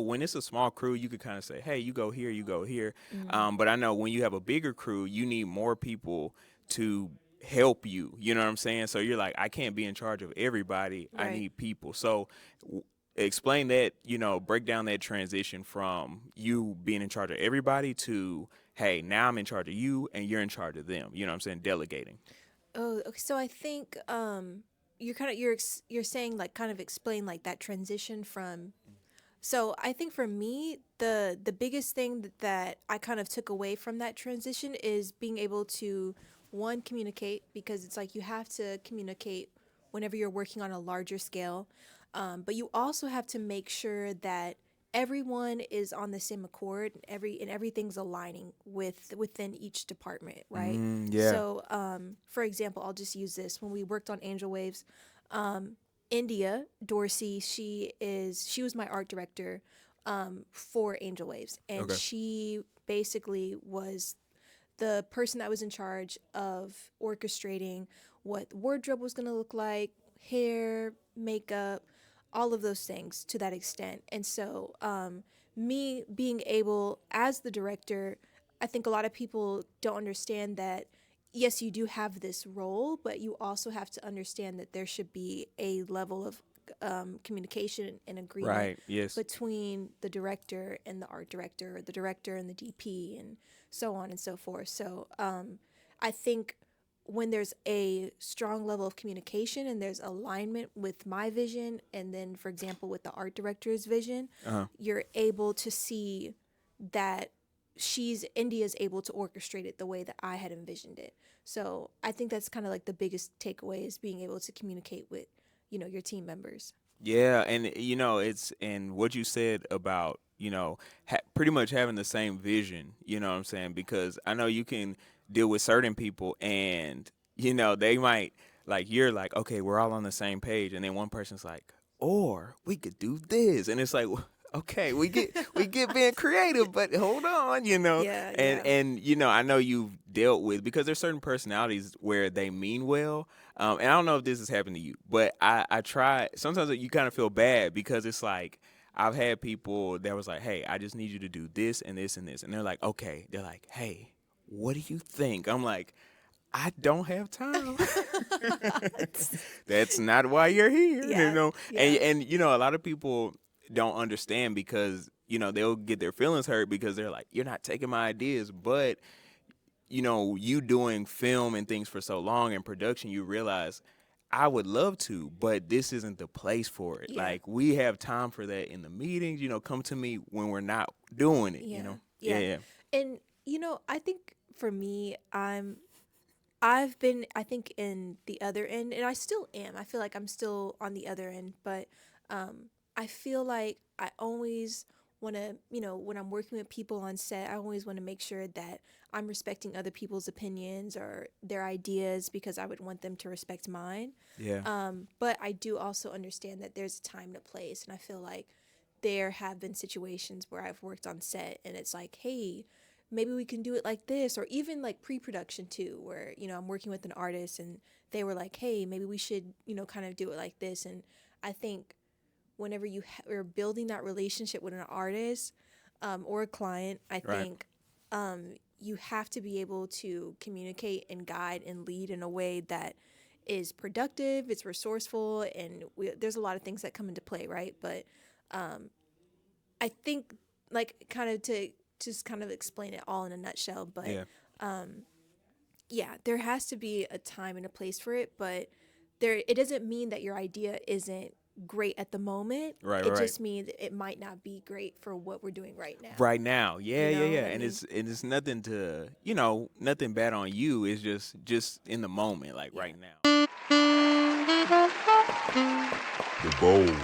When it's a small crew, you could kind of say, hey, you go here, you go here. Mm, But I know when you have a bigger crew, you need more people to help you. You know what I'm saying? So you're like, I can't be in charge of everybody. I right. need people. So explain that, break down that transition from you being in charge of everybody to, hey, now I'm in charge of you and you're in charge of them. You know what I'm saying? Delegating. Oh, okay. So I think you're saying like kind of explain like that transition from. So I think for me, the biggest thing that I kind of took away from that transition is being able to one communicate, because it's like you have to communicate whenever you're working on a larger scale, but you also have to make sure that everyone is on the same accord, and everything's aligning within each department, right? Yeah. So for example, I'll just use this. When we worked on Angel Waves, India Dorsey, she was my art director for Angel Waves, and Okay. she basically was the person that was in charge of orchestrating what the wardrobe was going to look like, hair, makeup, all of those things to that extent. And so, me being able, as the director, I think a lot of people don't understand that. Yes, you do have this role, but you also have to understand that there should be a level of communication and agreement Right. Yes. between the director and the art director, or the director and the DP, and so on and so forth. So I think when there's a strong level of communication and there's alignment with my vision, and then, for example, with the art director's vision, Uh-huh. you're able to see that India's able to orchestrate it the way that I had envisioned it. So I think that's kind of like the biggest takeaway, is being able to communicate with, your team members. Yeah, and it's and what you said about pretty much having the same vision. You know what I'm saying? Because I know you can deal with certain people, and they might like you're like, okay, we're all on the same page, and then one person's like, or we could do this, and it's like, okay, we get being creative, but hold on, Yeah, and yeah. I know you've dealt with because there's certain personalities where they mean well, and I don't know if this has happened to you, but I try. Sometimes you kind of feel bad because it's like I've had people that was like, "Hey, I just need you to do this and this and this," and they're like, "Okay." They're like, "Hey, what do you think?" I'm like, "I don't have time. That's not why you're here." Yeah, And yeah, a lot of people don't understand because they'll get their feelings hurt because they're like, "You're not taking my ideas," but you doing film and things for so long and production, you realize I would love to, but this isn't the place for it. yeah, Like we have time for that in the meetings, come to me when we're not doing it. yeah, Yeah, yeah. yeah. And I think for me, I've been, I think, in the other end, and I still am. I feel like I'm still on the other end, but I feel like I always want to, when I'm working with people on set, I always want to make sure that I'm respecting other people's opinions or their ideas, because I would want them to respect mine. Yeah. But I do also understand that there's a time and a place, and I feel like there have been situations where I've worked on set and it's like, hey, maybe we can do it like this, or even like pre-production too, where I'm working with an artist and they were like, hey, maybe we should kind of do it like this. And I think whenever are building that relationship with an artist, or a client, I Right. think you have to be able to communicate and guide and lead in a way that is productive, it's resourceful, and there's a lot of things that come into play, right? But I think, like, kind of to just kind of explain it all in a nutshell, but Yeah. yeah, there has to be a time and a place for it, but it doesn't mean that your idea isn't great at the moment. Right, It right. just means it might not be great for what we're doing right now. Right now. Yeah, yeah, yeah. I And mean, it's nothing to, nothing bad on you. It's just in the moment, like yeah. right now. The Bold